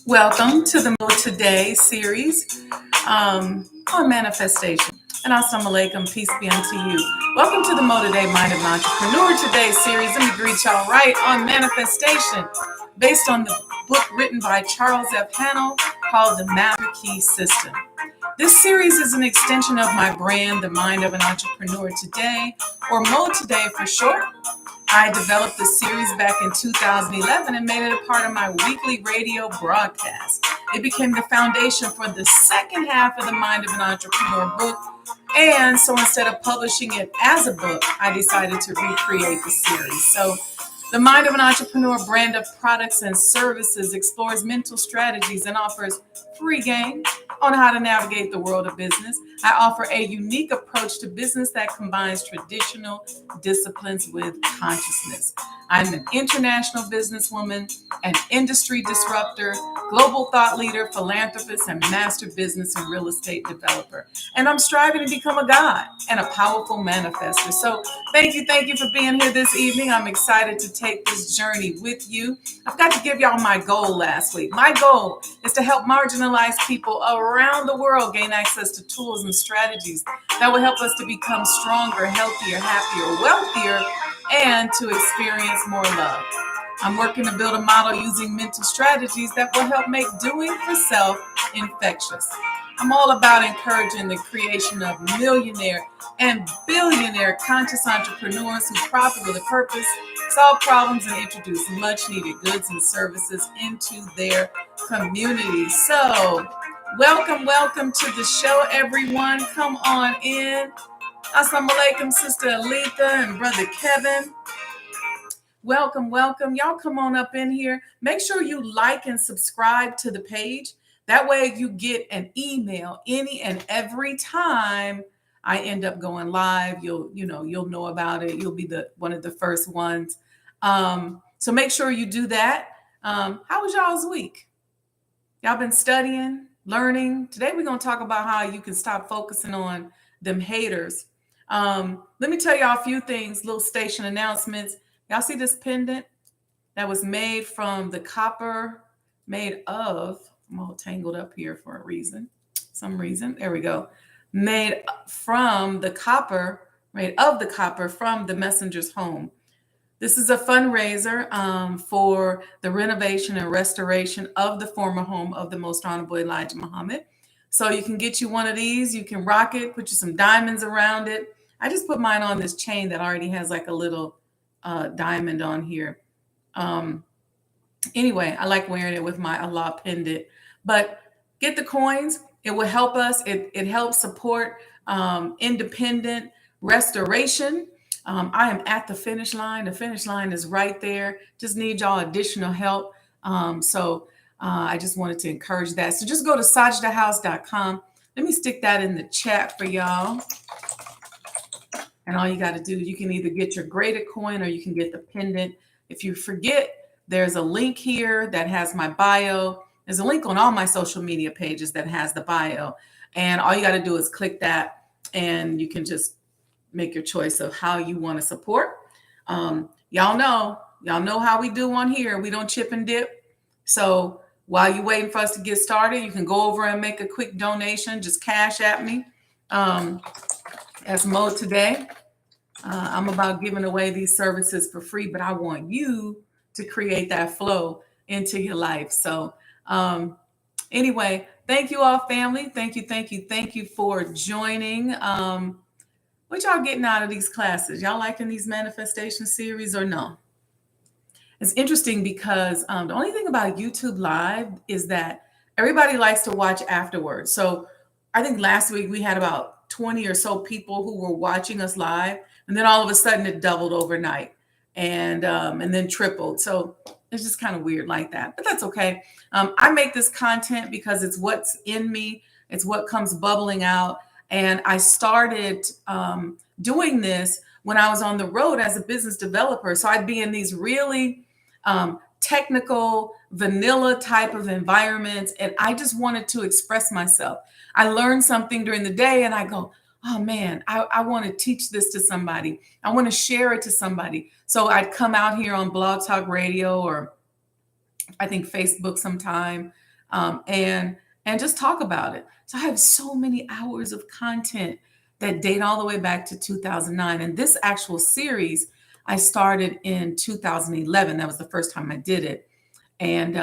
Welcome to the MOEToday Series on manifestation. And assalamu alaikum, peace be unto you. Welcome to the MOEToday Mind of an Entrepreneur Today series. Let me greet y'all right on manifestation, based on the book written by Charles F. Hanal called The Master Key System. This series is an extension of my brand, The Mind of an Entrepreneur Today, or MOEToday for short. I developed this series back in 2011 and made it a part of my weekly radio broadcast. It became the foundation for the second half of the Mind of an Entrepreneur book. And so instead of publishing it as a book, I decided to recreate the series. So the Mind of an Entrepreneur brand of products and services explores mental strategies and offers free game on how to navigate the world of business. I offer a unique approach to business that combines traditional disciplines with consciousness. I'm an international businesswoman, an industry disruptor, global thought leader, philanthropist, and master business and real estate developer. And I'm striving to become a God and a powerful manifester. So thank you for being here this evening. I'm excited to take this journey with you. I've got to give y'all my goal last week. My goal is to help marginalized people around the world gain access to tools and strategies that will help us to become stronger, healthier, happier, wealthier, and to experience more love. I'm working to build a model using mental strategies that will help make doing for self infectious. I'm all about encouraging the creation of millionaire and billionaire conscious entrepreneurs who profit with a purpose, solve problems, and introduce much needed goods and services into their communities. So, welcome to the show, everyone. Come on in. Assalamu alaikum, Sister Alita and Brother Kevin. Welcome. Y'all come on up in here. Make sure you like and subscribe to the page. That way you get an email any and every time I end up going live. You'll know about it. You'll be one of the first ones. So make sure you do that. How was y'all's week? Y'all been studying, learning? Today we're going to talk about how you can stop focusing on them haters. Let me tell y'all a few things, little station announcements. Y'all see this pendant that was made from the copper I'm all tangled up here for a reason. There we go. Made of the copper from the messenger's home. This is a fundraiser for the renovation and restoration of the former home of the Most Honorable Elijah Muhammad. So you can get you one of these. You can rock it, put you some diamonds around it. I just put mine on this chain that already has like a little diamond on here. Anyway, I like wearing it with my Allah pendant. But get the coins. It will help us. It helps support independent restoration. I am at the finish line. The finish line is right there. Just need y'all additional help. So I just wanted to encourage that. So just go to sajdahhouse.com. Let me stick that in the chat for y'all. And all you got to do, you can either get your graded coin or you can get the pendant. If you forget, there's a link here that has my bio. There's a link on all my social media pages that has the bio. And all you got to do is click that and you can just make your choice of how you want to support. Y'all know how we do on here. We don't chip and dip. So while you're waiting for us to get started, you can go over and make a quick donation. Just cash at me. As MOEToday. I'm about giving away these services for free, but I want you to create that flow into your life. So anyway, thank you all, family. Thank you for joining. What y'all getting out of these classes? Y'all liking these manifestation series or no? It's interesting because the only thing about YouTube Live is that everybody likes to watch afterwards. So I think last week we had about 20 or so people who were watching us live, and then all of a sudden it doubled overnight and then tripled. So it's just kind of weird like that, but that's okay. I make this content because it's what's in me. It's what comes bubbling out. And I started doing this when I was on the road as a business developer. So I'd be in these really technical, vanilla type of environments, and I just wanted to express myself. I learned something during the day and I go, oh man, I want to teach this to somebody. I want to share it to somebody. So I'd come out here on Blog Talk Radio or I think Facebook sometime. and just talk about it. So I have so many hours of content that date all the way back to 2009. And this actual series I started in 2011. That was the first time I did it. And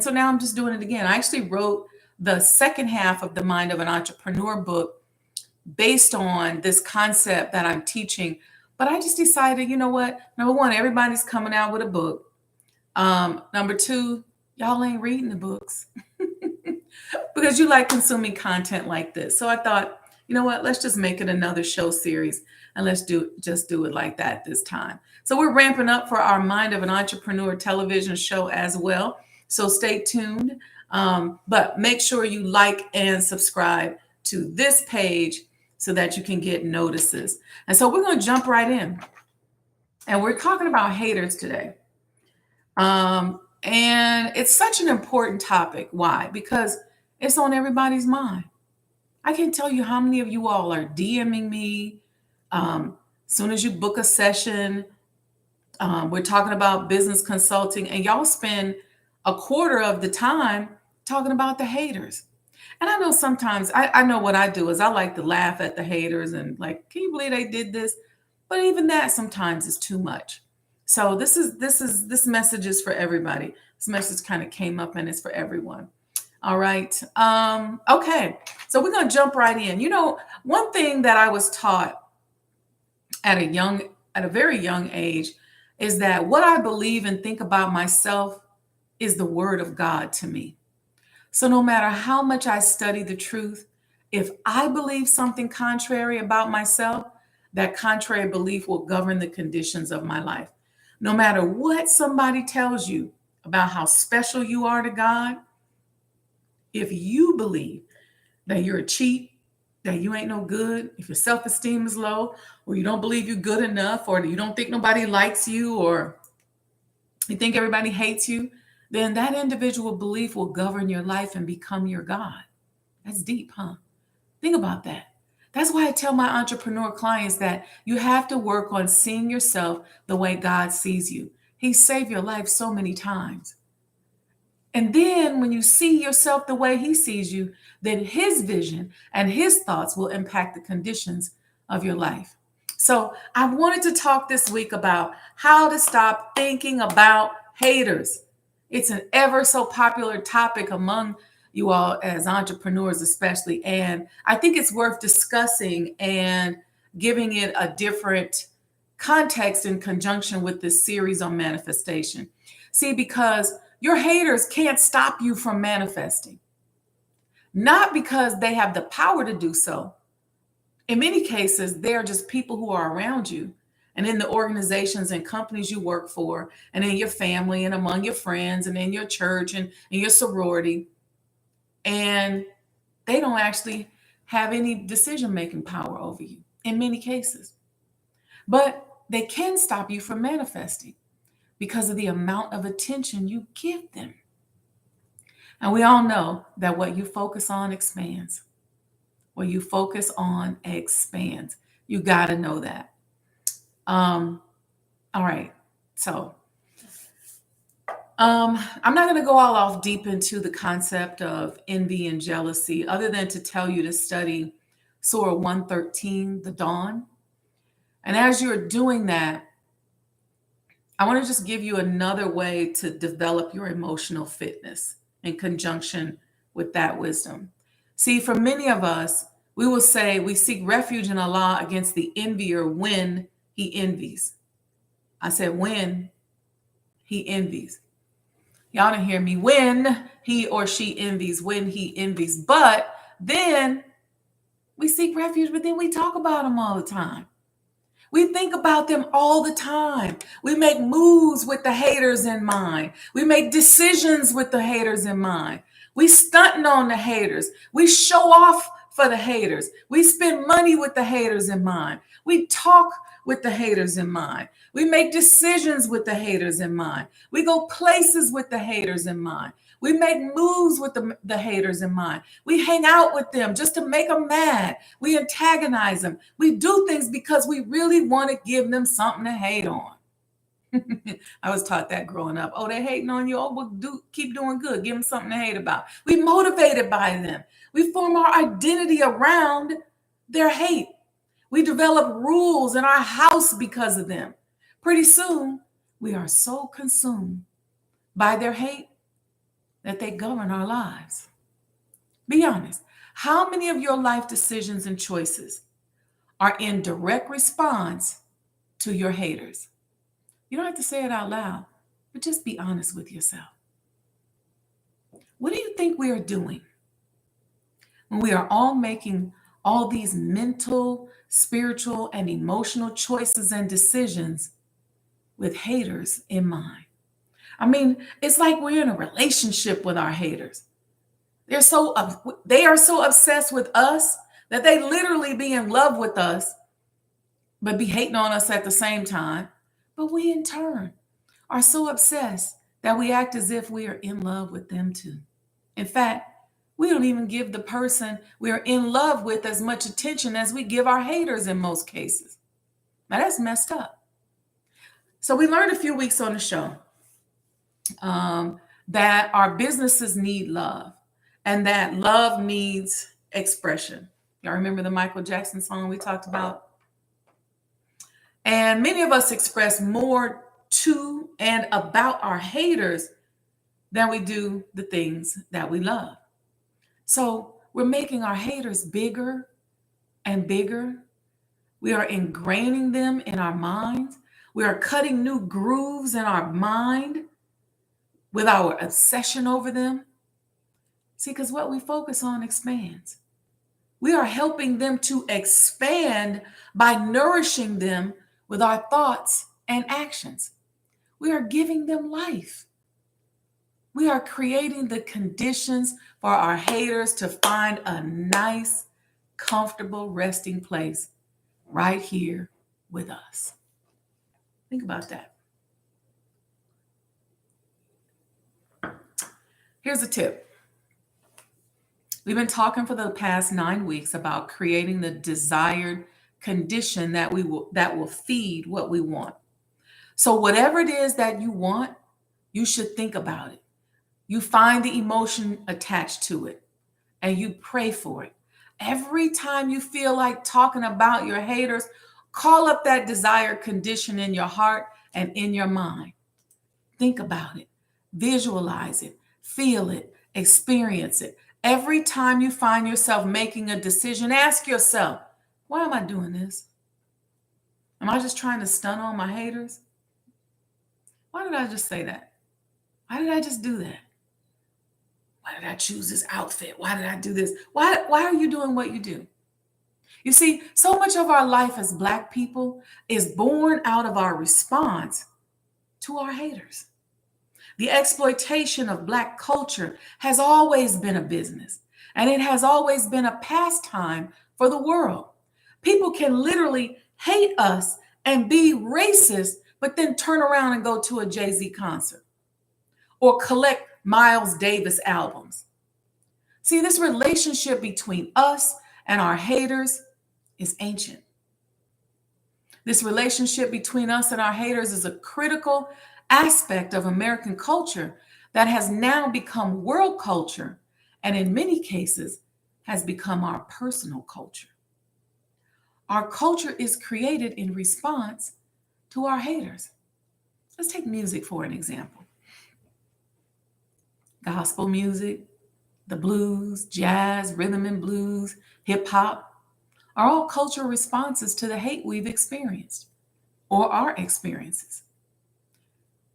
so now I'm just doing it again. I actually wrote the second half of the Mind of an Entrepreneur book based on this concept that I'm teaching. But I just decided, you know what? Number one, everybody's coming out with a book. Number two, y'all ain't reading the books because you like consuming content like this. So I thought, you know what? Let's just make it another show series and let's do it like that this time. So we're ramping up for our Mind of an Entrepreneur television show as well. So stay tuned. But make sure you like and subscribe to this page so that you can get notices. And so we're going to jump right in. And we're talking about haters today. And it's such an important topic. Why? Because it's on everybody's mind. I can't tell you how many of you all are DMing me. As soon as you book a session, we're talking about business consulting, and y'all spend a quarter of the time talking about the haters. And I know sometimes I know what I do is I like to laugh at the haters and like, can you believe they did this? But even that sometimes is too much. So this message is for everybody. This message kind of came up and it's for everyone. All right. Okay. So we're going to jump right in. You know, one thing that I was taught at a very young age is that what I believe and think about myself is the word of God to me. So no matter how much I study the truth, if I believe something contrary about myself, that contrary belief will govern the conditions of my life. No matter what somebody tells you about how special you are to God, if you believe that you're a cheat, that you ain't no good, if your self-esteem is low, or you don't believe you're good enough, or you don't think nobody likes you, or you think everybody hates you, then that individual belief will govern your life and become your God. That's deep, huh? Think about that. That's why I tell my entrepreneur clients that you have to work on seeing yourself the way God sees you. He saved your life so many times. And then when you see yourself the way he sees you, then his vision and his thoughts will impact the conditions of your life. So I wanted to talk this week about how to stop thinking about haters. It's an ever so popular topic among you all as entrepreneurs, especially. And I think it's worth discussing and giving it a different context in conjunction with this series on manifestation. See, because your haters can't stop you from manifesting, not because they have the power to do so. In many cases, they're just people who are around you and in the organizations and companies you work for, and in your family and among your friends and in your church and in your sorority. And they don't actually have any decision-making power over you in many cases. But they can stop you from manifesting because of the amount of attention you give them. And we all know that what you focus on expands. What you focus on expands. You got to know that. All right. So I'm not going to go all off deep into the concept of envy and jealousy, other than to tell you to study Surah 113, the dawn. And as you're doing that, I want to just give you another way to develop your emotional fitness in conjunction with that wisdom. See, for many of us, we will say we seek refuge in Allah against the envier when he envies. I said when he envies. Y'all didn't hear me. When he or she envies, when he envies. But then we seek refuge, but then we talk about them all the time. We think about them all the time. We make moves with the haters in mind. We make decisions with the haters in mind. We stunting on the haters. We show off for the haters. We spend money with the haters in mind. We talk with the haters in mind. We make decisions with the haters in mind. We go places with the haters in mind. We make moves with the haters in mind. We hang out with them just to make them mad. We antagonize them. We do things because we really want to give them something to hate on. I was taught that growing up. Oh, they're hating on you. Oh, well, keep doing good. Give them something to hate about. We motivated by them. We form our identity around their hate. We develop rules in our house because of them. Pretty soon, we are so consumed by their hate that they govern our lives. Be honest. How many of your life decisions and choices are in direct response to your haters? You don't have to say it out loud, but just be honest with yourself. What do you think we are doing when we are all making all these mental, spiritual, and emotional choices and decisions with haters in mind? I mean, it's like we're in a relationship with our haters. They are so obsessed with us that they literally be in love with us, but be hating on us at the same time. But we in turn are so obsessed that we act as if we are in love with them too. In fact, we don't even give the person we are in love with as much attention as we give our haters in most cases. Now that's messed up. So we learned a few weeks on the show that our businesses need love and that love needs expression. Y'all remember the Michael Jackson song we talked about? And many of us express more to and about our haters than we do the things that we love. So we're making our haters bigger and bigger. We are ingraining them in our minds. We are cutting new grooves in our mind with our obsession over them. See, because what we focus on expands. We are helping them to expand by nourishing them with our thoughts and actions. We are giving them life. We are creating the conditions for our haters to find a nice, comfortable resting place right here with us. Think about that. Here's a tip. We've been talking for the past 9 weeks about creating the desired condition that will feed what we want. So whatever it is that you want, you should think about it. You find the emotion attached to it and you pray for it. Every time you feel like talking about your haters, call up that desired condition in your heart and in your mind. Think about it, visualize it, feel it, experience it. Every time you find yourself making a decision, ask yourself, why am I doing this? Am I just trying to stun on my haters? Why did I just say that? Why did I just do that? Why did I choose this outfit? Why did I do this? Why are you doing what you do? You see, so much of our life as Black people is born out of our response to our haters. The exploitation of Black culture has always been a business, and it has always been a pastime for the world. People can literally hate us and be racist, but then turn around and go to a Jay-Z concert or collect Miles Davis albums. See, this relationship between us and our haters is ancient. This relationship between us and our haters is a critical aspect of American culture that has now become world culture and in many cases has become our personal culture. Our culture is created in response to our haters. Let's take music for an example. Gospel music, the blues, jazz, rhythm and blues, hip hop are all cultural responses to the hate we've experienced or our experiences.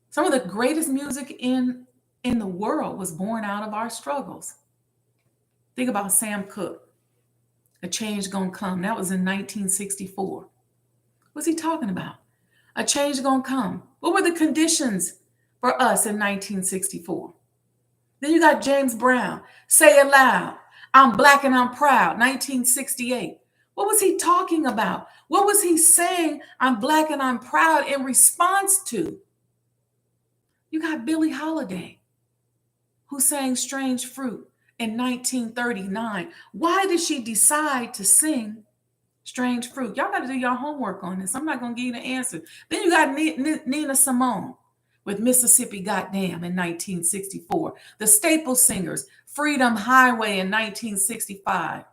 Some of the greatest music in the world was born out of our struggles. Think about Sam Cooke, A Change Gonna Come. That was in 1964. What's he talking about? A change gonna come. What were the conditions for us in 1964? Then you got James Brown, Say It Loud, I'm Black and I'm Proud, 1968. What was he talking about? What was he saying, I'm Black and I'm proud, in response to? You got Billie Holiday, who sang Strange Fruit in 1939. Why did she decide to sing Strange fruit. Y'all got to do your homework on this. I'm not going to give you the answer. Then you got Nina Simone with Mississippi Goddamn in 1964. The Staple Singers, Freedom Highway in 1965.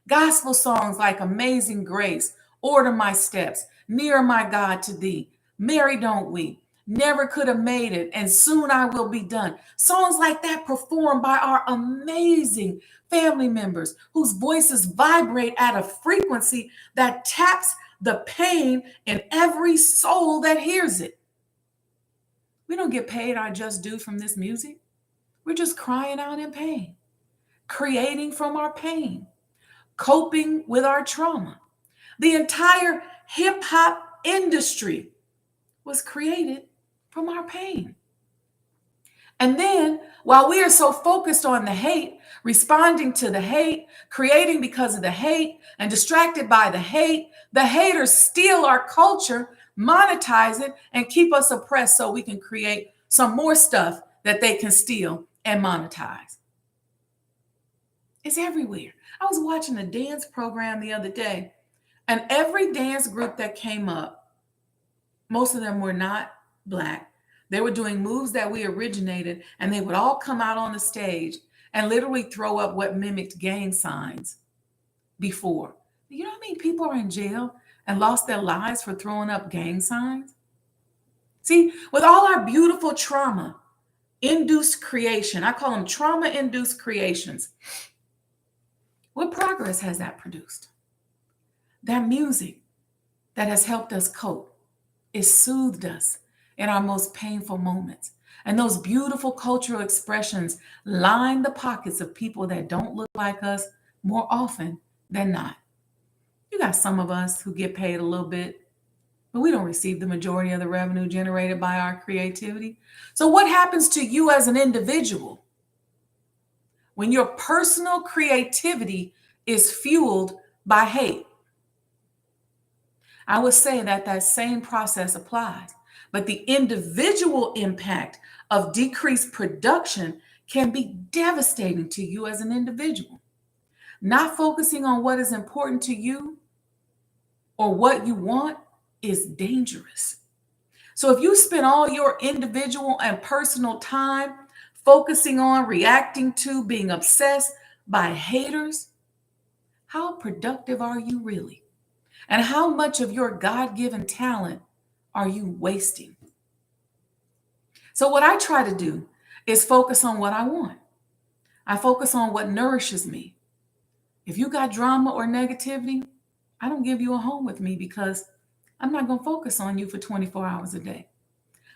Gospel songs like Amazing Grace, Order My Steps, Near My God to Thee, Mary Don't Weep, Never Could Have Made It, and Soon I Will Be Done. Songs like that performed by our amazing family members whose voices vibrate at a frequency that taps the pain in every soul that hears it. We don't get paid our just due from this music. We're just crying out in pain, creating from our pain, coping with our trauma. The entire hip hop industry was created from our pain. And then, while we are so focused on the hate, responding to the hate, creating because of the hate, and distracted by the haters steal our culture, monetize it, and keep us oppressed so we can create some more stuff that they can steal and monetize. It's everywhere. I was watching a dance program the other day, and every dance group that came up, most of them were not Black. They were doing moves that we originated, and they would all come out on the stage and literally throw up what mimicked gang signs before. You know how many people are in jail and lost their lives for throwing up gang signs? See, with all our beautiful trauma-induced creation, I call them trauma-induced creations, what progress has that produced? That music that has helped us cope, it soothed us in our most painful moments. And those beautiful cultural expressions line the pockets of people that don't look like us more often than not. You got some of us who get paid a little bit, but we don't receive the majority of the revenue generated by our creativity. So what happens to you as an individual when your personal creativity is fueled by hate? I would say that that same process applies, but the individual impact of decreased production can be devastating to you as an individual. Not focusing on what is important to you or what you want is dangerous. So if you spend all your individual and personal time focusing on, reacting to, being obsessed by haters, how productive are you really? And how much of your God-given talent are you wasting? So what I try to do is focus on what I want. I focus on what nourishes me. If you got drama or negativity, I don't give you a home with me because I'm not going to focus on you for 24 hours a day.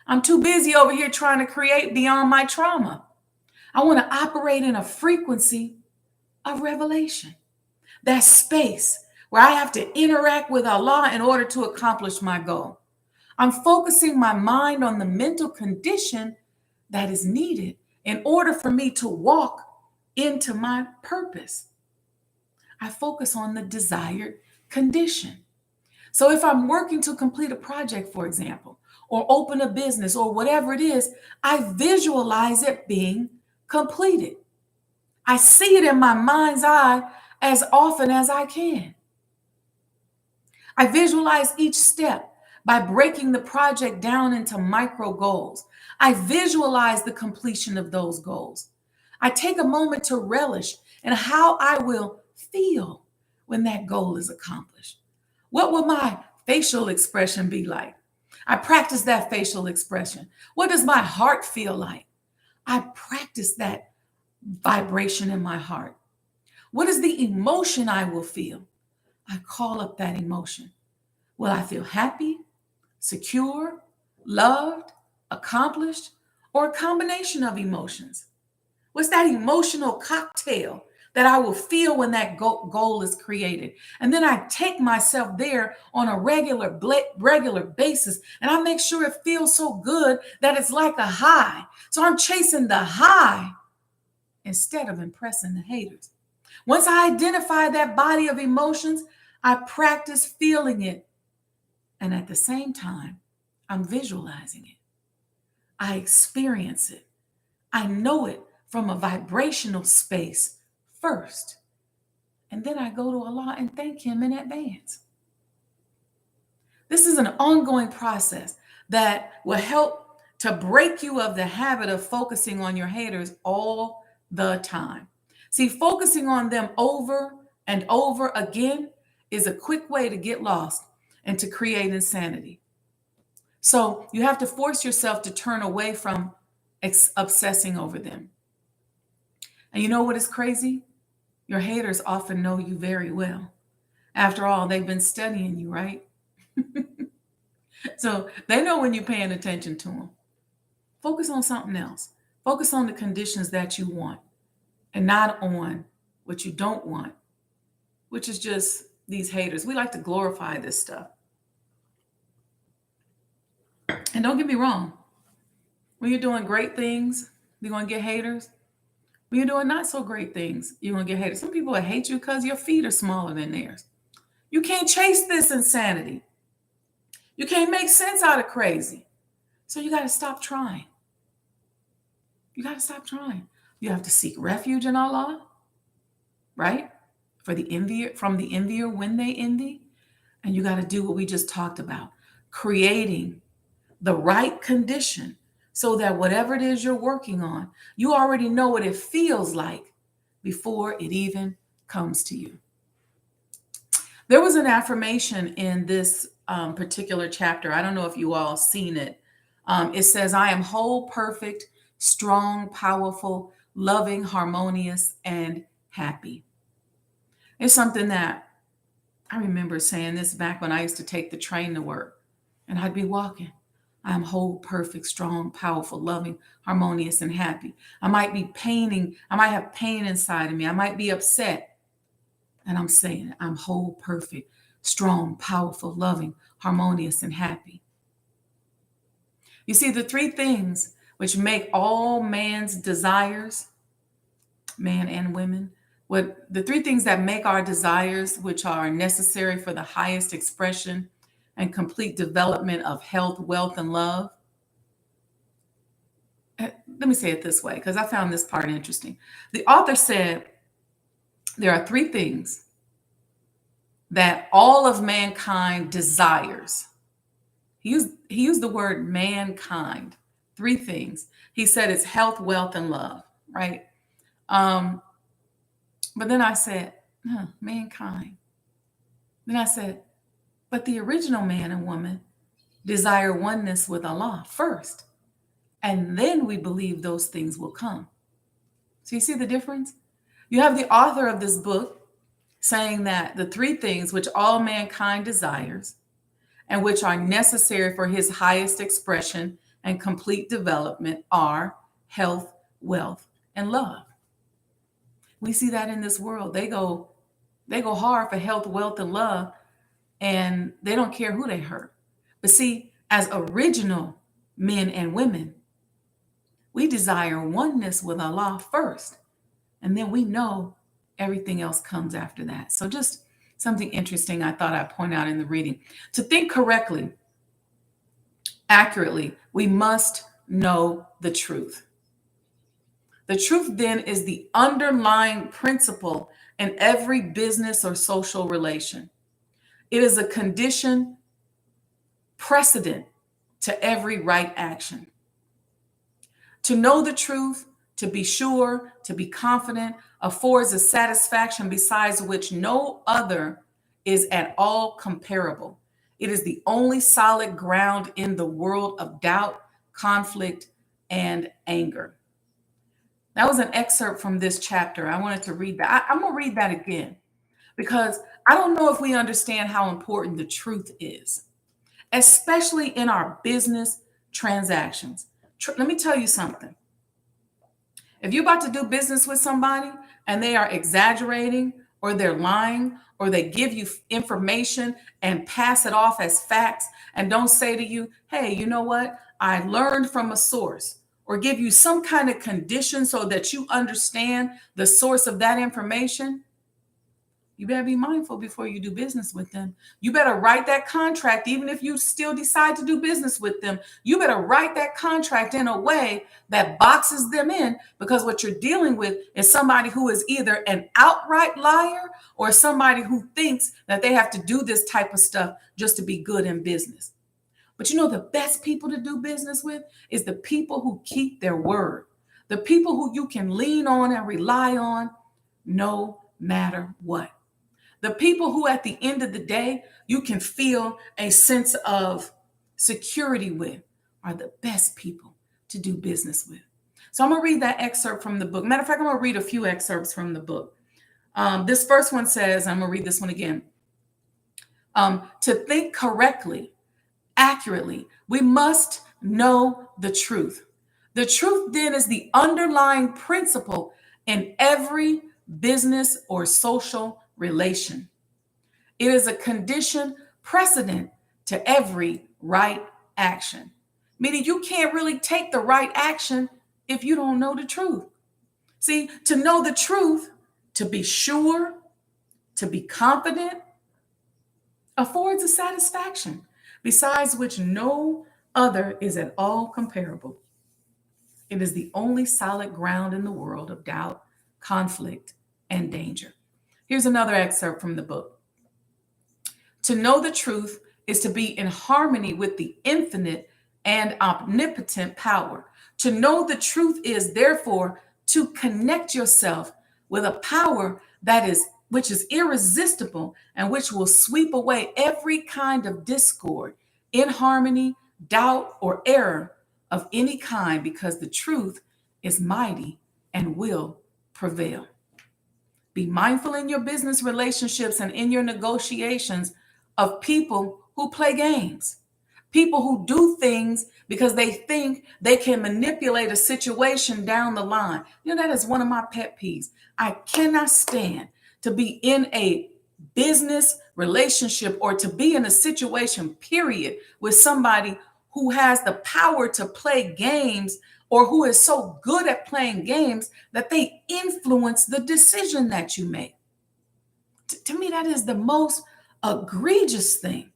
I'm too busy over here trying to create beyond my trauma. I want to operate in a frequency of revelation. That space where I have to interact with Allah in order to accomplish my goal. I'm focusing my mind on the mental condition that is needed in order for me to walk into my purpose. I focus on the desired condition. So if I'm working to complete a project, for example, or open a business or whatever it is, I visualize it being completed. I see it in my mind's eye as often as I can. I visualize each step by breaking the project down into micro goals. I visualize the completion of those goals. I take a moment to relish in how I will feel when that goal is accomplished. What will my facial expression be like? I practice that facial expression. What does my heart feel like? I practice that vibration in my heart. What is the emotion I will feel? I call up that emotion. Will I feel happy, secure, loved, accomplished, or a combination of emotions? What's that emotional cocktail that I will feel when that goal is created? And then I take myself there on a regular basis, and I make sure it feels so good that it's like a high. So I'm chasing the high instead of impressing the haters. Once I identify that body of emotions, I practice feeling it. And at the same time, I'm visualizing it. I experience it. I know it from a vibrational space first. And then I go to Allah and thank Him in advance. This is an ongoing process that will help to break you of the habit of focusing on your haters all the time. See, focusing on them over and over again is a quick way to get lost and to create insanity. So you have to force yourself to turn away from obsessing over them. And you know what is crazy? Your haters often know you very well. After all, they've been studying you, right? So they know when you're paying attention to them. Focus on something else. Focus on the conditions that you want and not on what you don't want, which is just these haters. We like to glorify this stuff. And don't get me wrong. When you're doing great things, you're going to get haters. When you're doing not so great things, you're going to get haters. Some people will hate you because your feet are smaller than theirs. You can't chase this insanity. You can't make sense out of crazy. So you got to stop trying. You got to stop trying. You have to seek refuge in Allah, right? From the envier when they envy. And you got to do what we just talked about, creating the right condition so that whatever it is you're working on, you already know what it feels like before it even comes to you. There was an affirmation in this particular chapter. I don't know if you all seen it. It says, I am whole, perfect, strong, powerful, loving, harmonious, and happy. It's something that I remember saying this back when I used to take the train to work and I'd be walking. I am whole, perfect, strong, powerful, loving, harmonious, and happy. I might have pain inside of me. I might be upset. And I'm saying, I'm whole, perfect, strong, powerful, loving, harmonious, and happy. You see, the three things which make all man's desires, man and women, the three things that make our desires, which are necessary for the highest expression and complete development of health, wealth, and love. Let me say it this way, because I found this part interesting. The author said there are three things that all of mankind desires. He used the word mankind. Three things. He said it's health, wealth, and love, right? But then I said, mankind. Then I said, but the original man and woman desire oneness with Allah first. And then we believe those things will come. So you see the difference? You have the author of this book saying that the three things which all mankind desires and which are necessary for his highest expression and complete development are health, wealth, and love. We see that in this world. They go hard for health, wealth, and love, and they don't care who they hurt. But see, as original men and women, we desire oneness with Allah first, and then we know everything else comes after that. So just something interesting I thought I'd point out in the reading. To think correctly, accurately, we must know the truth. The truth then is the underlying principle in every business or social relation. It is a condition precedent to every right action. To know the truth, to be sure, to be confident, affords a satisfaction besides which no other is at all comparable. It is the only solid ground in the world of doubt, conflict, and anger. That was an excerpt from this chapter. I wanted to read that. I'm going to read that again because I don't know if we understand how important the truth is, especially in our business transactions. Let me tell you something. If you're about to do business with somebody and they are exaggerating or they're lying or they give you information and pass it off as facts and don't say to you, hey, you know what? I learned from a source, or give you some kind of condition so that you understand the source of that information, You better be mindful before you do business with them. You better write that contract, even if you still decide to do business with them. You better write that contract in a way that boxes them in, because what you're dealing with is somebody who is either an outright liar or somebody who thinks that they have to do this type of stuff just to be good in business. But you know, the best people to do business with is the people who keep their word, the people who you can lean on and rely on no matter what. The people who at the end of the day, you can feel a sense of security with are the best people to do business with. So I'm going to read that excerpt from the book. Matter of fact, I'm going to read a few excerpts from the book. This first one says, I'm going to read this one again. To think correctly, accurately, we must know the truth. The truth then is the underlying principle in every business or social relation. It is a condition precedent to every right action. Meaning you can't really take the right action if you don't know the truth. See, to know the truth, to be sure, to be confident, affords a satisfaction besides which no other is at all comparable. It is the only solid ground in the world of doubt, conflict, and danger. Here's another excerpt from the book. To know the truth is to be in harmony with the infinite and omnipotent power. To know the truth is, therefore, to connect yourself with a power which is irresistible and which will sweep away every kind of discord, inharmony, doubt, or error of any kind, because the truth is mighty and will prevail. Be mindful in your business relationships and in your negotiations of people who play games, people who do things because they think they can manipulate a situation down the line. You know, that is one of my pet peeves. I cannot stand to be in a business relationship or to be in a situation, period, with somebody who has the power to play games or who is so good at playing games that they influence the decision that you make. To me, that is the most egregious thing.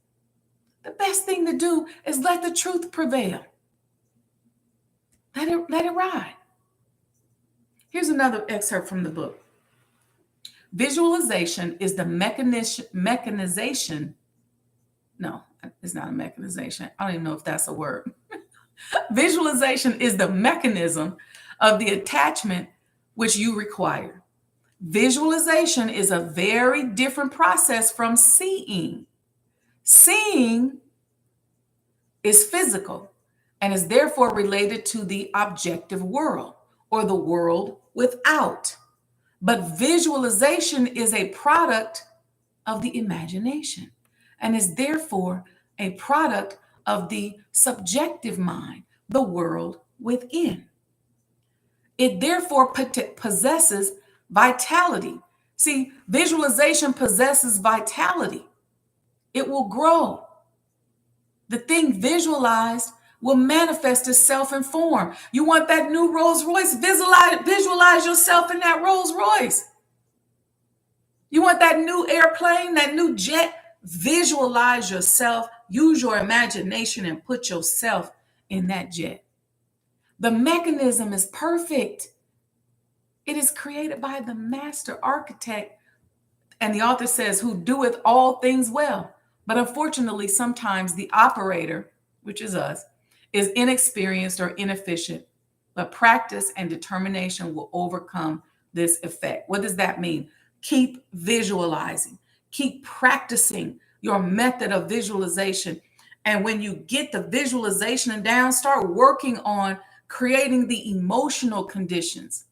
The best thing to do is let the truth prevail. Let it ride. Here's another excerpt from the book. Visualization is the mechanization. No, it's not a mechanization. I don't even know if that's a word. Visualization is the mechanism of the attachment which you require. Visualization is a very different process from seeing. Seeing is physical and is therefore related to the objective world or the world without. But visualization is a product of the imagination and is therefore a product of the subjective mind, the world within. It therefore possesses vitality. See, visualization possesses vitality. It will grow. The thing visualized will manifest itself in form. You want that new Rolls Royce? Visualize yourself in that Rolls Royce. You want that new airplane, that new jet? Visualize yourself. Use your imagination and put yourself in that jet. The mechanism is perfect. It is created by the master architect, and the author says, who doeth all things well. But unfortunately, sometimes the operator, which is us, is inexperienced or inefficient. But practice and determination will overcome this effect. What does that mean? Keep visualizing. Keep practicing your method of visualization. And when you get the visualization down, start working on creating the emotional conditions.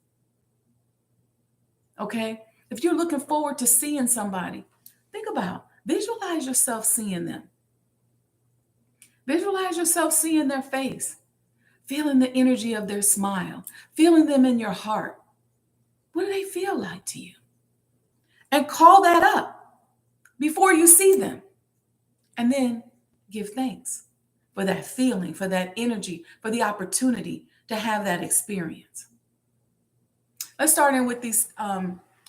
Okay? If you're looking forward to seeing somebody, visualize yourself seeing them. Visualize yourself seeing their face, feeling the energy of their smile, feeling them in your heart. What do they feel like to you? And call that up before you see them. And then give thanks for that feeling, for that energy, for the opportunity to have that experience. Let's start in with these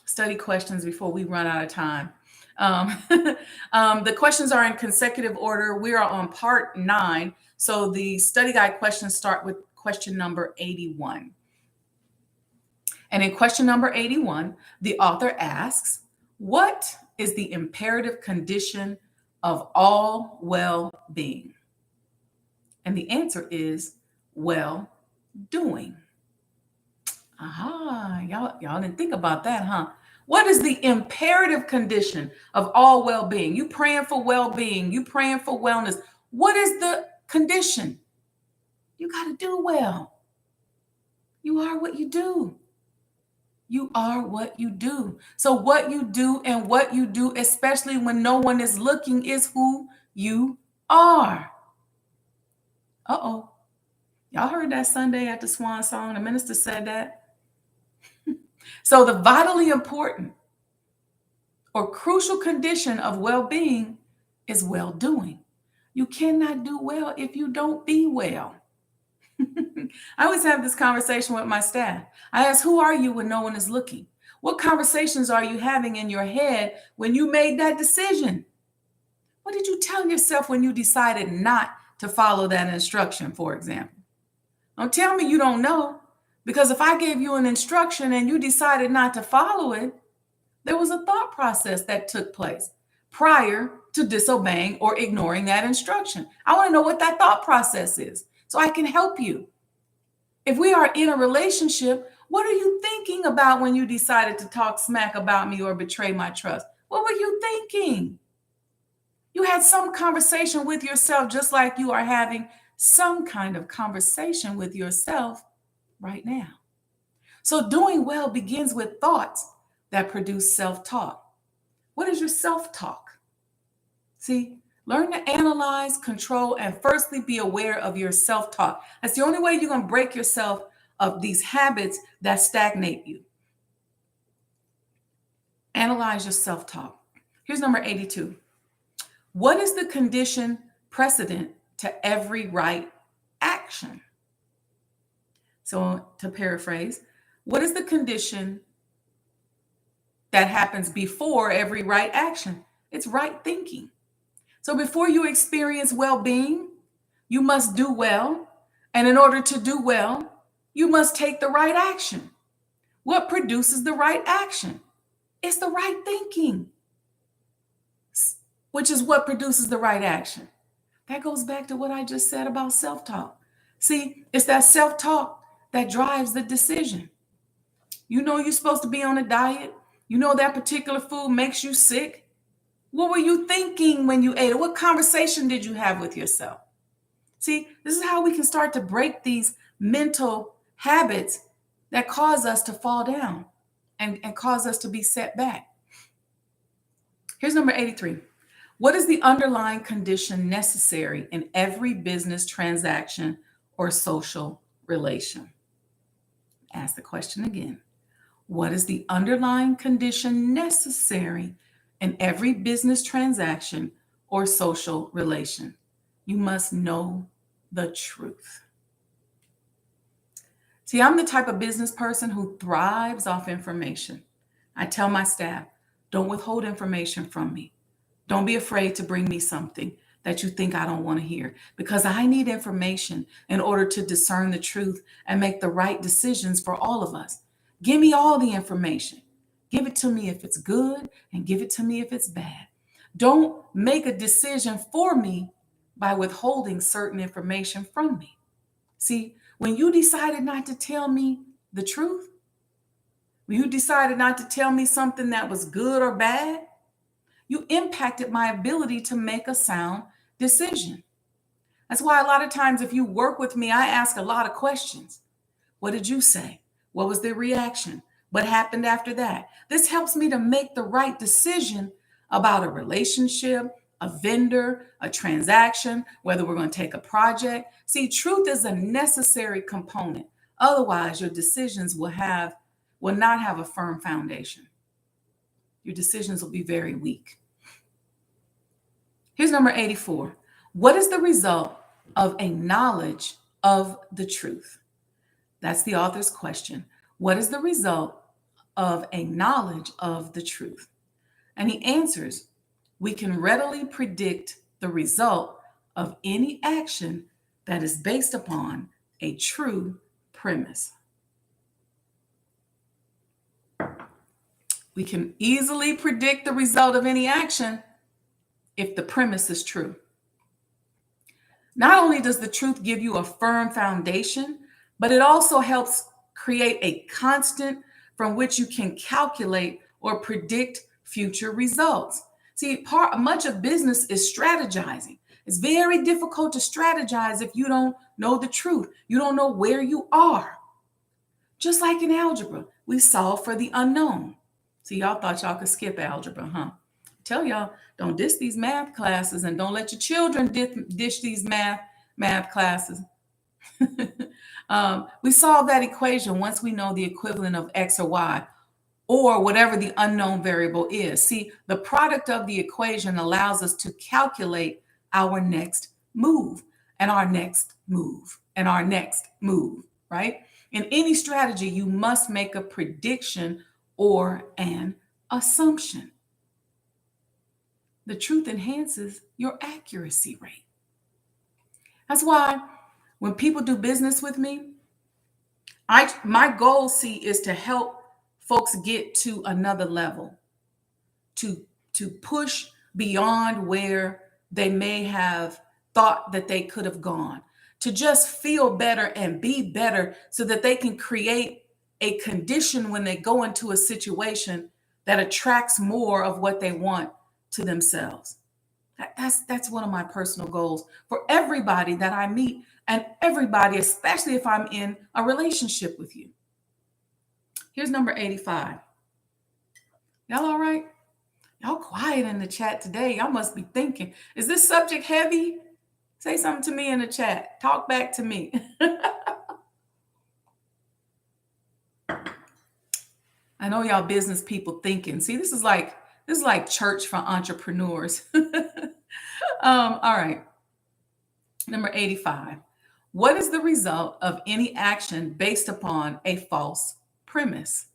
study questions before we run out of time. Um, the questions are in consecutive order. We are on part 9. So the study guide questions start with question number 81. And in question number 81, the author asks, what is the imperative condition of all well-being? And the answer is well-doing. Aha, y'all didn't think about that, huh? What is the imperative condition of all well-being? You praying for well-being, you praying for wellness. What is the condition? You got to do well. You are what you do. You are what you do. So what you do and what you do, especially when no one is looking, is who you are. Uh-oh. Y'all heard that Sunday at the Swan Song? The minister said that. So the vitally important or crucial condition of well-being is well-doing. You cannot do well if you don't be well. I always have this conversation with my staff. I ask, who are you when no one is looking? What conversations are you having in your head when you made that decision? What did you tell yourself when you decided not to follow that instruction, for example? Don't tell me you don't know, because if I gave you an instruction and you decided not to follow it, there was a thought process that took place prior to disobeying or ignoring that instruction. I want to know what that thought process is so I can help you. If we are in a relationship, what are you thinking about when you decided to talk smack about me or betray my trust? What were you thinking? You had some conversation with yourself, just like you are having some kind of conversation with yourself right now. So doing well begins with thoughts that produce self-talk. What is your self-talk? See, learn to analyze, control, and firstly be aware of your self-talk. That's the only way you're going to break yourself of these habits that stagnate you. Analyze your self-talk. Here's number 82. What is the condition precedent to every right action? So to paraphrase, what is the condition that happens before every right action? It's right thinking. So before you experience well-being, you must do well. And in order to do well, you must take the right action. What produces the right action? It's the right thinking, which is what produces the right action. That goes back to what I just said about self-talk. See, it's that self-talk that drives the decision. You know you're supposed to be on a diet. You know that particular food makes you sick. What were you thinking when you ate it? What conversation did you have with yourself? See, this is how we can start to break these mental habits that cause us to fall down and cause us to be set back. Here's number 83. What is the underlying condition necessary in every business transaction or social relation? Ask the question again. What is the underlying condition necessary in every business transaction or social relation? You must know the truth. See, I'm the type of business person who thrives off information. I tell my staff, don't withhold information from me. Don't be afraid to bring me something that you think I don't want to hear, because I need information in order to discern the truth and make the right decisions for all of us. Give me all the information. Give it to me if it's good and give it to me if it's bad. Don't make a decision for me by withholding certain information from me. See, when you decided not to tell me the truth, when you decided not to tell me something that was good or bad, you impacted my ability to make a sound decision. That's why a lot of times if you work with me, I ask a lot of questions. What did you say? What was their reaction? What happened after that? This helps me to make the right decision about a relationship, a vendor, a transaction, whether we're going to take a project. See, truth is a necessary component. Otherwise, your decisions will not have a firm foundation. Your decisions will be very weak. Here's number 84. What is the result of a knowledge of the truth? That's the author's question. What is the result of a knowledge of the truth? And he answers, we can readily predict the result of any action that is based upon a true premise. We can easily predict the result of any action if the premise is true. Not only does the truth give you a firm foundation, but it also helps create a constant from which you can calculate or predict future results. See, much of business is strategizing. It's very difficult to strategize if you don't know the truth. You don't know where you are. Just like in algebra, we solve for the unknown. See, y'all thought y'all could skip algebra, huh? Tell y'all, don't dish these math classes, and don't let your children dish these math classes. We solve that equation once we know the equivalent of X or Y, or whatever the unknown variable is. See, the product of the equation allows us to calculate our next move, and our next move, and our next move, right? In any strategy, you must make a prediction or an assumption. The truth enhances your accuracy rate. That's why when people do business with me, my goal, is to help folks get to another level, to push beyond where they may have thought that they could have gone, to just feel better and be better so that they can create a condition when they go into a situation that attracts more of what they want to themselves. That's one of my personal goals for everybody that I meet, and everybody, especially if I'm in a relationship with you. Here's number 85. Y'all all right? Y'all quiet in the chat today. Y'all must be thinking, is this subject heavy? Say something to me in the chat. Talk back to me. I know y'all business people thinking. See, this is like church for entrepreneurs. All right. Number 85. What is the result of any action based upon a false premise?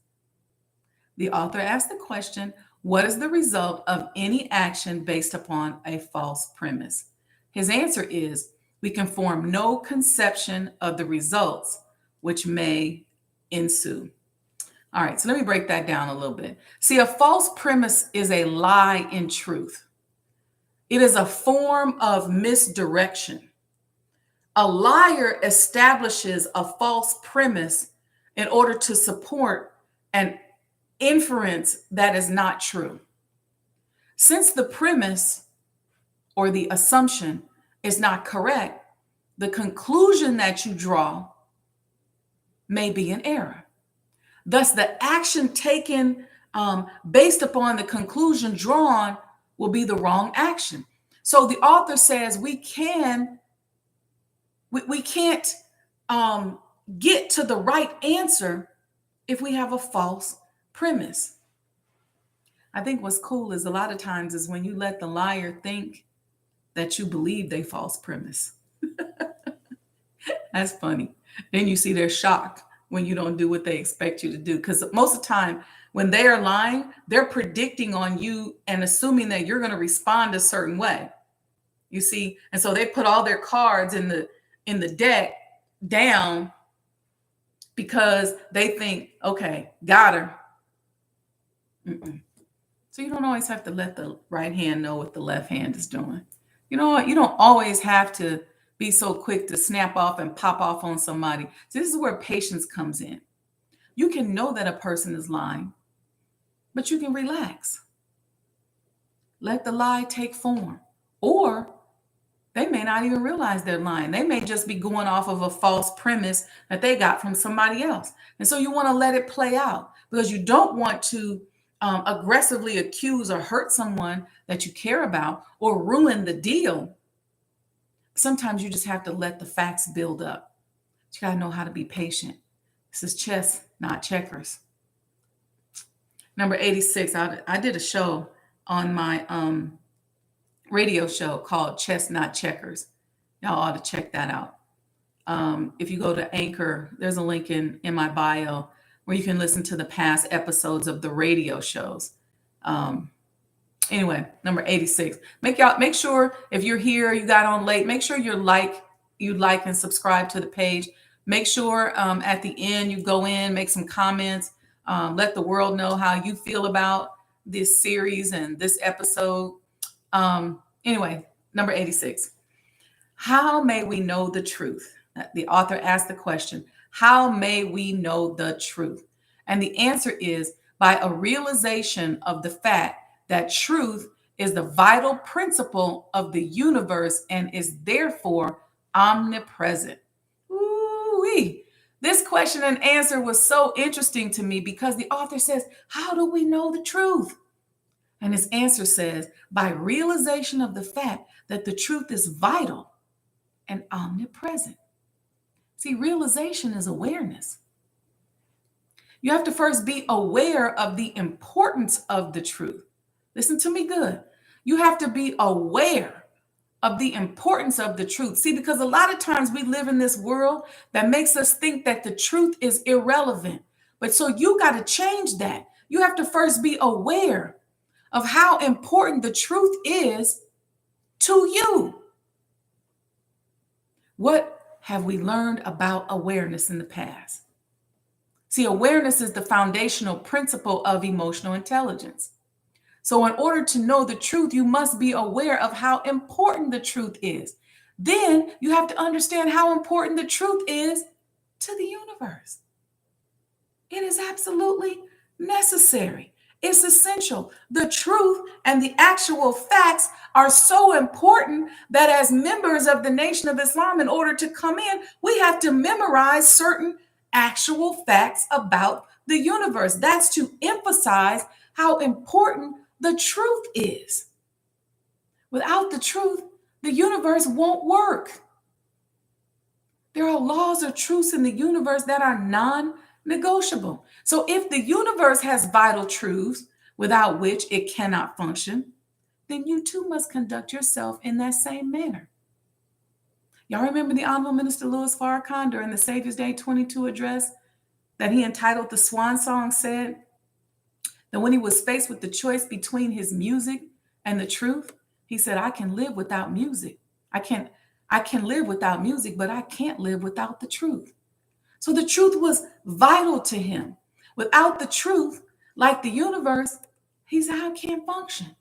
The author asked the question, what is the result of any action based upon a false premise? His answer is, we can form no conception of the results which may ensue. All right, so let me break that down a little bit. See, a false premise is a lie in truth. It is a form of misdirection. A liar establishes a false premise in order to support an inference that is not true. Since the premise or the assumption is not correct, the conclusion that you draw may be an error. Thus, the action taken based upon the conclusion drawn will be the wrong action. So the author says we can't get to the right answer if we have a false premise. I think what's cool is a lot of times is when you let the liar think that you believe they false premise. That's funny. Then you see their shock when you don't do what they expect you to do. Because most of the time when they are lying, they're predicting on you and assuming that you're going to respond a certain way. You see, and so they put all their cards in the deck down because they think, okay, got her. So you don't always have to let the right hand know what the left hand is doing. You know what? You don't always have to be so quick to snap off and pop off on somebody. So this is where patience comes in. You can know that a person is lying, but you can relax. Let the lie take form. Or they may not even realize they're lying. They may just be going off of a false premise that they got from somebody else. And so you want to let it play out because you don't want to aggressively accuse or hurt someone that you care about or ruin the deal. Sometimes you just have to let the facts build up. You got to know how to be patient. This is chess, not checkers. Number 86, I did a show on my radio show called Chess, Not Checkers. Y'all ought to check that out. If you go to Anchor, there's a link in my bio or you can listen to the past episodes of the radio shows. Anyway, number 86. Make sure if you're here, you got on late, make sure you like and subscribe to the page. Make sure at the end you go in, make some comments, let the world know how you feel about this series and this episode. Anyway, number 86. How may we know the truth? The author asked the question, how may we know the truth? And the answer is by a realization of the fact that truth is the vital principle of the universe and is therefore omnipresent. Ooh-wee. This question and answer was so interesting to me because the author says, how do we know the truth? And his answer says, by realization of the fact that the truth is vital and omnipresent. See, realization is awareness. You have to first be aware of the importance of the truth. Listen to me good. You have to be aware of the importance of the truth. See, because a lot of times we live in this world that makes us think that the truth is irrelevant. But so you got to change that. You have to first be aware of how important the truth is to you. What have we learned about awareness in the past? See, awareness is the foundational principle of emotional intelligence. So in order to know the truth, you must be aware of how important the truth is. Then you have to understand how important the truth is to the universe. It is absolutely necessary. It's essential. The truth and the actual facts are so important that as members of the Nation of Islam, in order to come in, we have to memorize certain actual facts about the universe. That's to emphasize how important the truth is. Without the truth, the universe won't work. There are laws or truths in the universe that are non-negotiable. So if the universe has vital truths without which it cannot function, then you too must conduct yourself in that same manner. Y'all remember the Honorable Minister Louis Farrakhan during the Savior's Day 22 address that he entitled The Swan Song said that when he was faced with the choice between his music and the truth, he said, I can live without music. I can live without music, but I can't live without the truth. So the truth was vital to him. Without the truth, like the universe, he said, I can't function.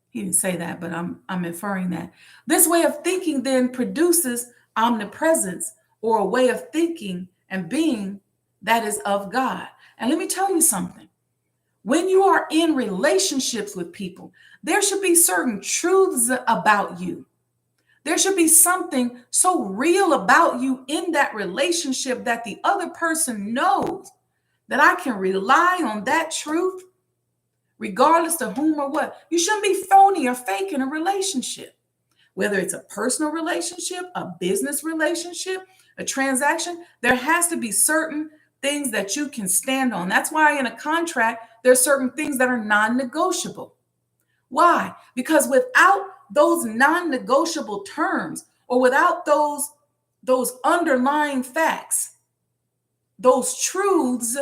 He didn't say that, but I'm inferring that. This way of thinking then produces omnipresence, or a way of thinking and being that is of God. And let me tell you something. When you are in relationships with people, there should be certain truths about you. There should be something so real about you in that relationship that the other person knows that I can rely on that truth regardless of whom or what. You shouldn't be phony or fake in a relationship, whether it's a personal relationship, a business relationship, a transaction. There has to be certain things that you can stand on. That's why in a contract, there's certain things that are non-negotiable. Why? Because without those non-negotiable terms, or without those underlying facts, those truths,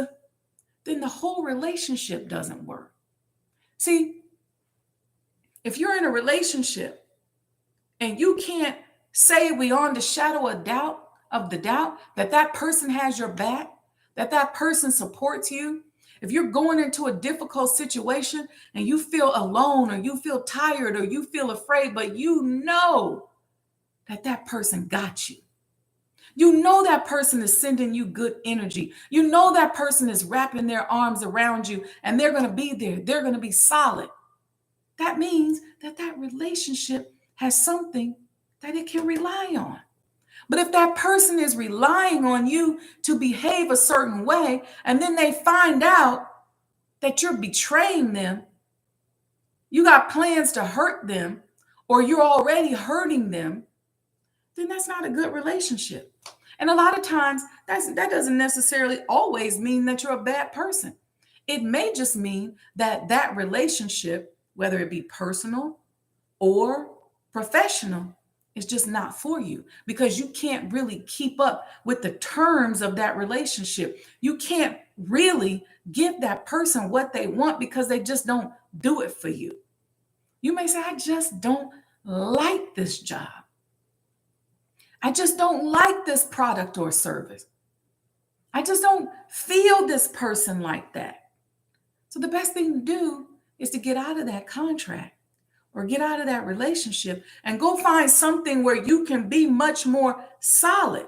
then the whole relationship doesn't work. See, if you're in a relationship and you can't say beyond a shadow of the doubt that that person has your back, that that person supports you, if you're going into a difficult situation and you feel alone, or you feel tired, or you feel afraid, but you know that that person got you. You know that person is sending you good energy. You know that person is wrapping their arms around you and they're going to be there. They're going to be solid. That means that that relationship has something that it can rely on. But if that person is relying on you to behave a certain way, and then they find out that you're betraying them, you got plans to hurt them, or you're already hurting them, then that's not a good relationship. And a lot of times that doesn't necessarily always mean that you're a bad person. It may just mean that that relationship, whether it be personal or professional, is just not for you, because you can't really keep up with the terms of that relationship. You can't really give that person what they want because they just don't do it for you. You may say, I just don't like this job. I just don't like this product or service. I just don't feel this person like that. So the best thing to do is to get out of that contract or get out of that relationship and go find something where you can be much more solid.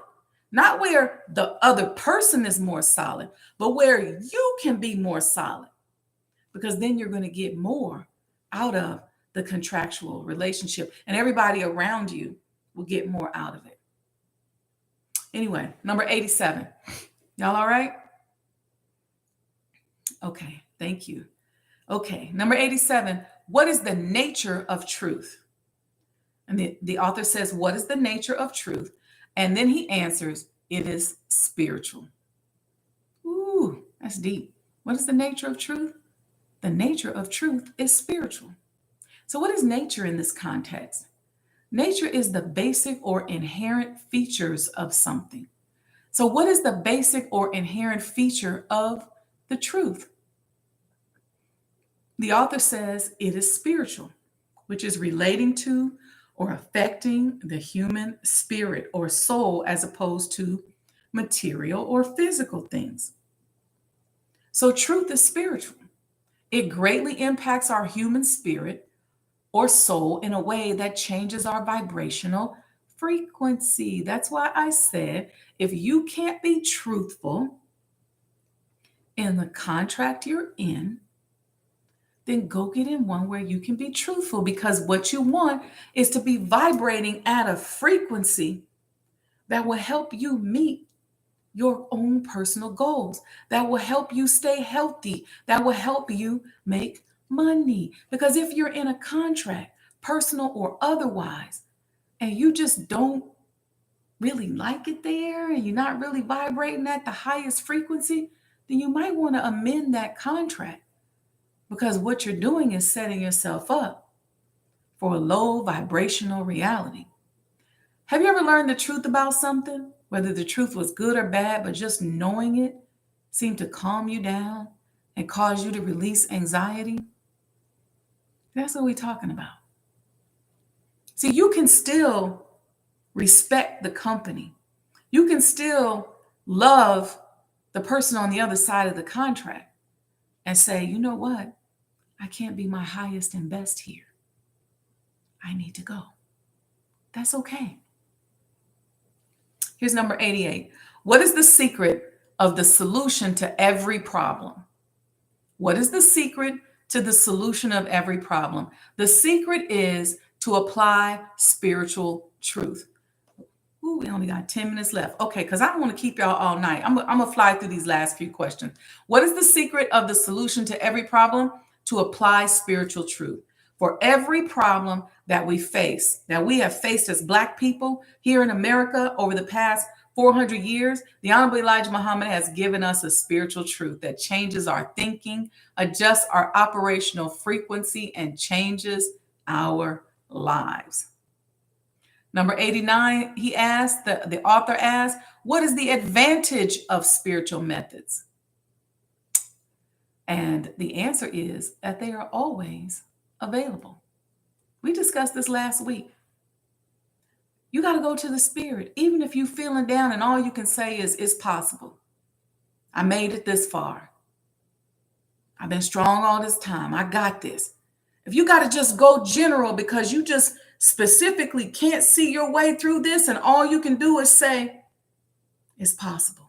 Not where the other person is more solid, but where you can be more solid. Because then you're going to get more out of the contractual relationship and everybody around you will get more out of it. Anyway, number 87. Y'all all right? Okay, thank you. Okay, number 87. What is the nature of truth? And the author says, what is the nature of truth? And then he answers, it is spiritual. Ooh, that's deep. What is the nature of truth? The nature of truth is spiritual. So what is nature in this context? Nature is the basic or inherent features of something. So what is the basic or inherent feature of the truth? The author says it is spiritual, which is relating to or affecting the human spirit or soul as opposed to material or physical things. So truth is spiritual. It greatly impacts our human spirit or soul in a way that changes our vibrational frequency. That's why I said, if you can't be truthful in the contract you're in, then go get in one where you can be truthful, because what you want is to be vibrating at a frequency that will help you meet your own personal goals, that will help you stay healthy, that will help you make money. Because if you're in a contract, personal or otherwise, and you just don't really like it there and you're not really vibrating at the highest frequency, then you might want to amend that contract, because what you're doing is setting yourself up for a low vibrational reality. Have you ever learned the truth about something? Whether the truth was good or bad, but just knowing it seemed to calm you down and cause you to release anxiety? That's what we're talking about. See, you can still respect the company. You can still love the person on the other side of the contract and say, you know what? I can't be my highest and best here. I need to go. That's okay. Here's number 88. What is the secret of the solution to every problem? What is the secret to the solution of every problem? The secret is to apply spiritual truth. Ooh, we only got 10 minutes left. Okay, because I don't want to keep y'all all night. I'm going to fly through these last few questions. What is the secret of the solution to every problem? To apply spiritual truth. For every problem that we face, that we have faced as Black people here in America over the past 400 years, the Honorable Elijah Muhammad has given us a spiritual truth that changes our thinking, adjusts our operational frequency, and changes our lives. Number 89, the author asked, what is the advantage of spiritual methods? And the answer is that they are always available. We discussed this last week. You got to go to the spirit. Even if you're feeling down and all you can say is, it's possible. I made it this far. I've been strong all this time. I got this. If you got to just go general because you just specifically can't see your way through this and all you can do is say, it's possible.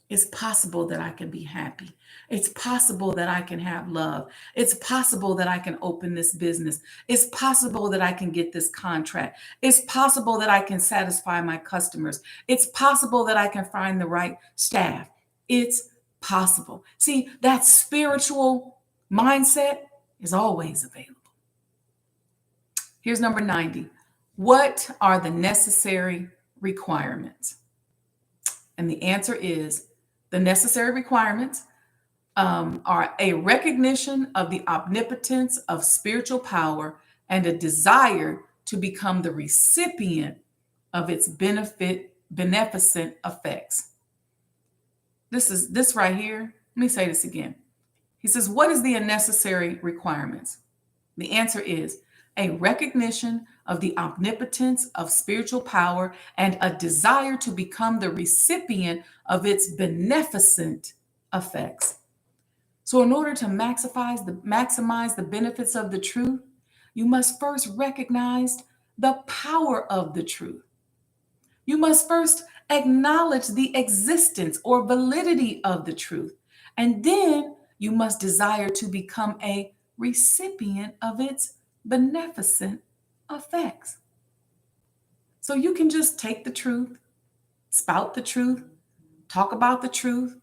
It's possible that I can be happy. It's possible that I can have love. It's possible that I can open this business. It's possible that I can get this contract. It's possible that I can satisfy my customers. It's possible that I can find the right staff. It's possible. See, that spiritual mindset is always available. Here's number 90. What are the necessary requirements? And the answer is, the necessary requirements are a recognition of the omnipotence of spiritual power and a desire to become the recipient of its beneficent effects. This right here. Let me say this again. He says, what is the unnecessary requirements? The answer is a recognition of the omnipotence of spiritual power and a desire to become the recipient of its beneficent effects. So, in order to maximize the benefits of the truth, you must first recognize the power of the truth. You must first acknowledge the existence or validity of the truth. And then you must desire to become a recipient of its beneficent effects. So you can just take the truth, spout the truth, talk about the truth,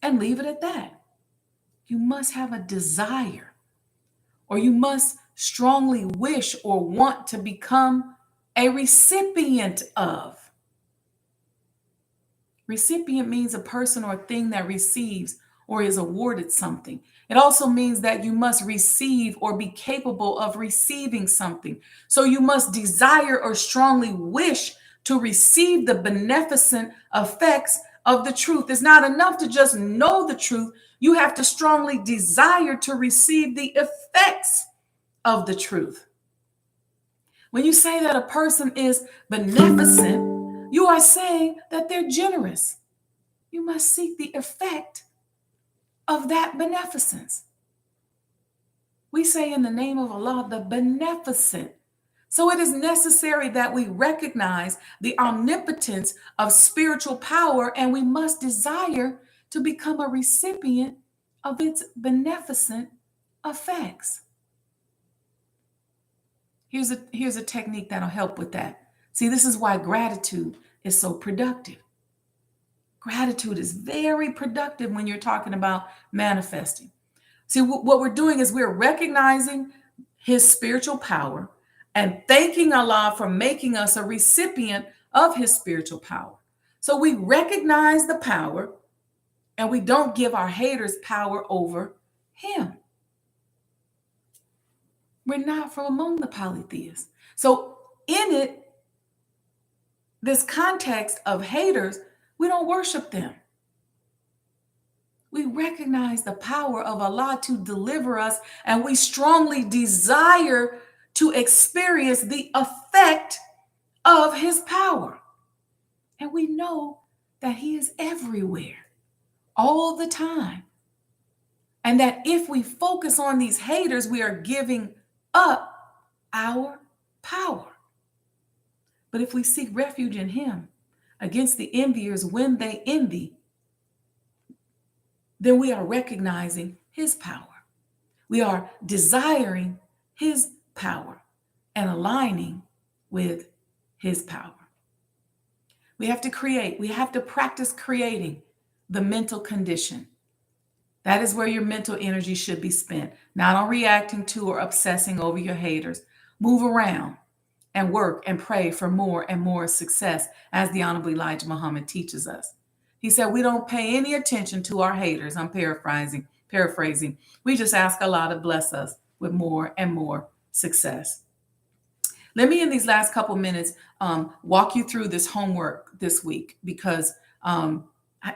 and leave it at that. You must have a desire, or you must strongly wish or want to become a recipient of. Recipient means a person or thing that receives or is awarded something. It also means that you must receive or be capable of receiving something. So you must desire or strongly wish to receive the beneficent effects of the truth. It's not enough to just know the truth. You have to strongly desire to receive the effects of the truth. When you say that a person is beneficent, you are saying that they're generous. You must seek the effect of that beneficence. We say in the name of Allah, the beneficent. So it is necessary that we recognize the omnipotence of spiritual power, and we must desire to become a recipient of its beneficent effects. Here's a technique that'll help with that. See, this is why gratitude is so productive. Gratitude is very productive when you're talking about manifesting. See, what we're doing is we're recognizing His spiritual power and thanking Allah for making us a recipient of His spiritual power. So we recognize the power and we don't give our haters power over Him. We're not from among the polytheists. So in this context of haters, we don't worship them. We recognize the power of Allah to deliver us, and we strongly desire to experience the effect of His power. And we know that He is everywhere, all the time. And that if we focus on these haters, we are giving up our power. But if we seek refuge in Him against the enviers when they envy, then we are recognizing His power. We are desiring His power and aligning with His power. We have to practice creating the mental condition. That is where your mental energy should be spent, not on reacting to or obsessing over your haters. Move around and work and pray for more and more success, as the Honorable Elijah Muhammad teaches us. He said, we don't pay any attention to our haters. I'm paraphrasing. We just ask Allah to bless us with more and more success. Let me, in these last couple minutes, walk you through this homework this week, because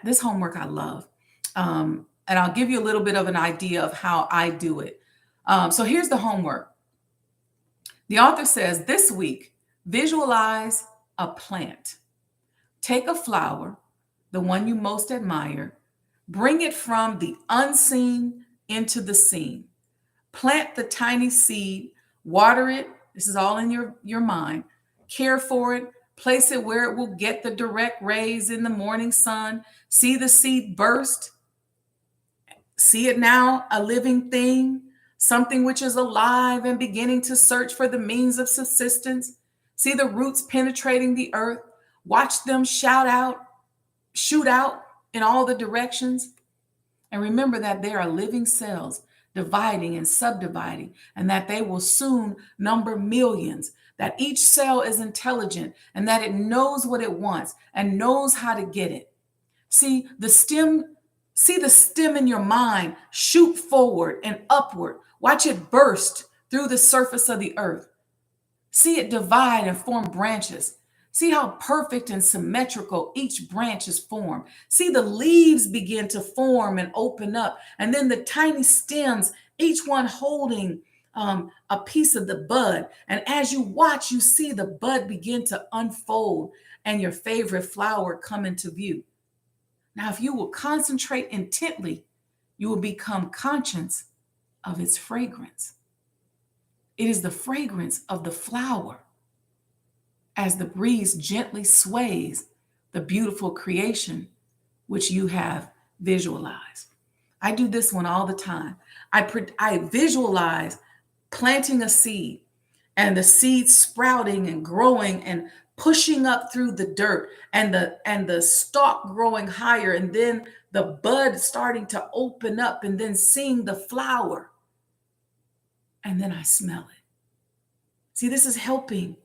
this homework I love. And I'll give you a little bit of an idea of how I do it. So here's the homework. The author says, this week, visualize a plant. Take a flower, the one you most admire, bring it from the unseen into the seen. Plant the tiny seed, water it. This is all in your mind. Care for it. Place it where it will get the direct rays in the morning sun. See the seed burst. See it now, a living thing, something which is alive and beginning to search for the means of subsistence. See the roots penetrating the earth. Watch them shoot out in all the directions. And remember that there are living cells dividing and subdividing, and that they will soon number millions, that each cell is intelligent and that it knows what it wants and knows how to get it. See the stem in your mind shoot forward and upward. Watch it burst through the surface of the earth. See it divide and form branches. See how perfect and symmetrical each branch is formed. See the leaves begin to form and open up, and then the tiny stems, each one holding a piece of the bud. And as you watch, you see the bud begin to unfold and your favorite flower come into view. Now, if you will concentrate intently, you will become conscious of its fragrance. It is the fragrance of the flower as the breeze gently sways the beautiful creation which you have visualized. I do this one all the time. I visualize planting a seed and the seed sprouting and growing and pushing up through the dirt and the stalk growing higher and then the bud starting to open up and then seeing the flower, and then I smell it. See, this is helping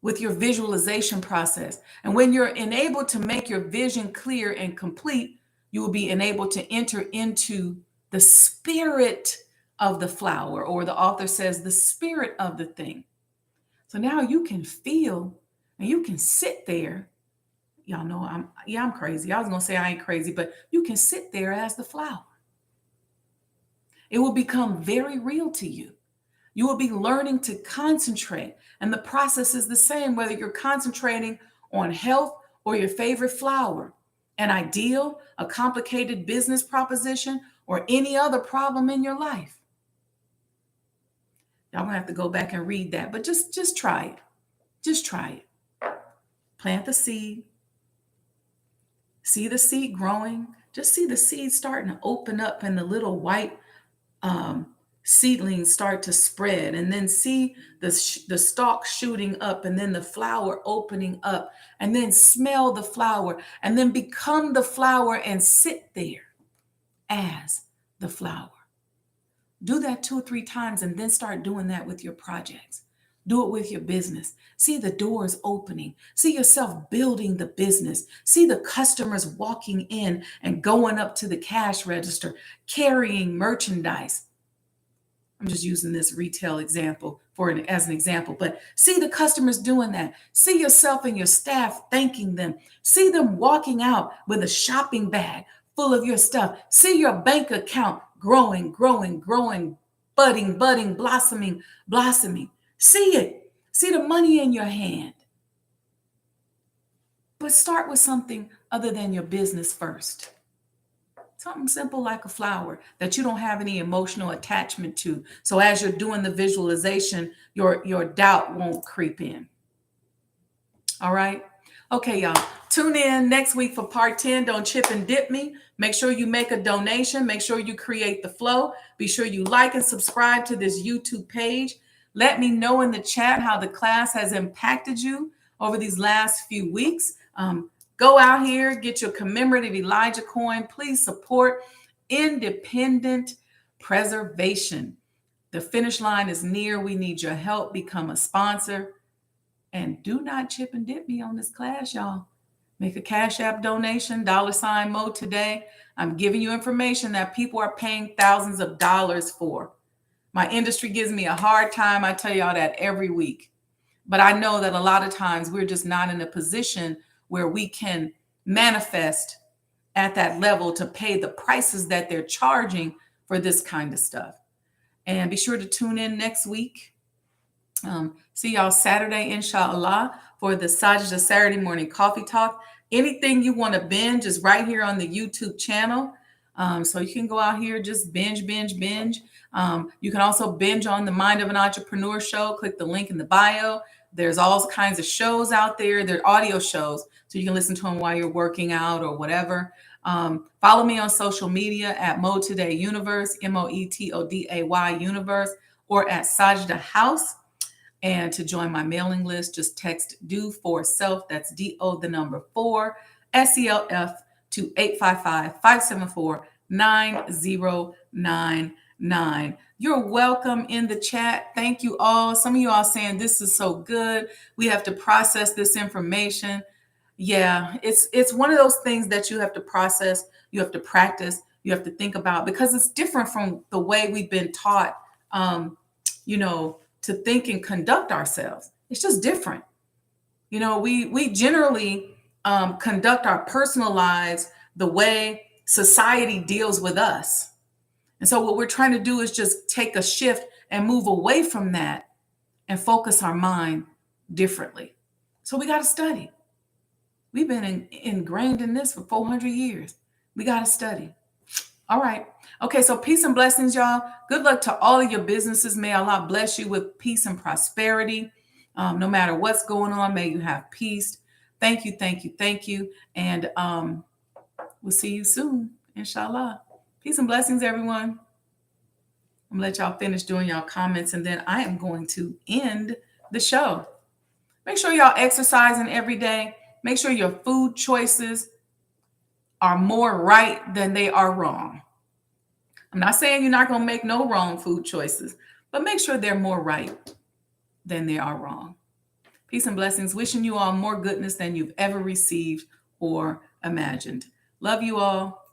with your visualization process. And when you're enabled to make your vision clear and complete, you will be enabled to enter into the spirit of the flower, or the author says the spirit of the thing. So now you can feel and you can sit there. Y'all know I'm crazy. I was going to say I ain't crazy, but you can sit there as the flower. It will become very real to you. You will be learning to concentrate. And the process is the same, whether you're concentrating on health or your favorite flower, an ideal, a complicated business proposition, or any other problem in your life. Y'all gonna have to go back and read that, but just try it. Just try it. Plant the seed. See the seed growing. Just see the seed starting to open up and the little white seedlings start to spread, and then see the stalk shooting up and then the flower opening up, and then smell the flower and then become the flower and sit there as the flower. Do that 2 or 3 times and then start doing that with your projects. Do it with your business. See the doors opening. See yourself building the business. See the customers walking in and going up to the cash register, carrying merchandise. I'm just using this retail example as an example, but see the customers doing that. See yourself and your staff thanking them. See them walking out with a shopping bag full of your stuff. See your bank account growing, budding, blossoming. See it. See the money in your hand. But start with something other than your business first. Something simple like a flower that you don't have any emotional attachment to. So as you're doing the visualization, your doubt won't creep in. All right. Okay, y'all. Tune in next week for part 10. Don't chip and dip me. Make sure you make a donation. Make sure you create the flow. Be sure you like and subscribe to this YouTube page. Let me know in the chat how the class has impacted you over these last few weeks. Go out here, get your commemorative Elijah coin. Please support independent preservation. The finish line is near. We need your help. Become a sponsor. And do not chip and dip me on this class, y'all. Make a Cash App donation, $ MOEToday. I'm giving you information that people are paying thousands of dollars for. My industry gives me a hard time. I tell y'all that every week. But I know that a lot of times we're just not in a position where we can manifest at that level to pay the prices that they're charging for this kind of stuff. And be sure to tune in next week. See y'all Saturday, inshallah, for the Sajdah Saturday morning coffee talk. Anything you want to binge is right here on the YouTube channel. So you can go out here, just binge. You can also binge on the Mind of an Entrepreneur show. Click the link in the bio. There's all kinds of shows out there. They're audio shows, so you can listen to them while you're working out or whatever. Follow me on social media at MOEToday Universe, MOEToday Universe, or at Sajdah House. And to join my mailing list, just text DO for self. That's DO the number 4 SELF to 855-574-9099. You're welcome in the chat. Thank you all. Some of you all saying this is so good. We have to process this information. Yeah, it's one of those things that you have to process, you have to practice, you have to think about, because it's different from the way we've been taught, to think and conduct ourselves. It's just different. We generally conduct our personal lives the way society deals with us. And so what we're trying to do is just take a shift and move away from that and focus our mind differently. So we got to study. We've been ingrained in this for 400 years. We got to study. All right. Okay, so peace and blessings, y'all. Good luck to all of your businesses. May Allah bless you with peace and prosperity. No matter what's going on, may you have peace. Thank you, thank you, thank you. And we'll see you soon, inshallah. Peace and blessings, everyone. I'm going to let y'all finish doing y'all comments, and then I am going to end the show. Make sure y'all exercising every day. Make sure your food choices are more right than they are wrong. I'm not saying you're not going to make no wrong food choices, but make sure they're more right than they are wrong. Peace and blessings. Wishing you all more goodness than you've ever received or imagined. Love you all.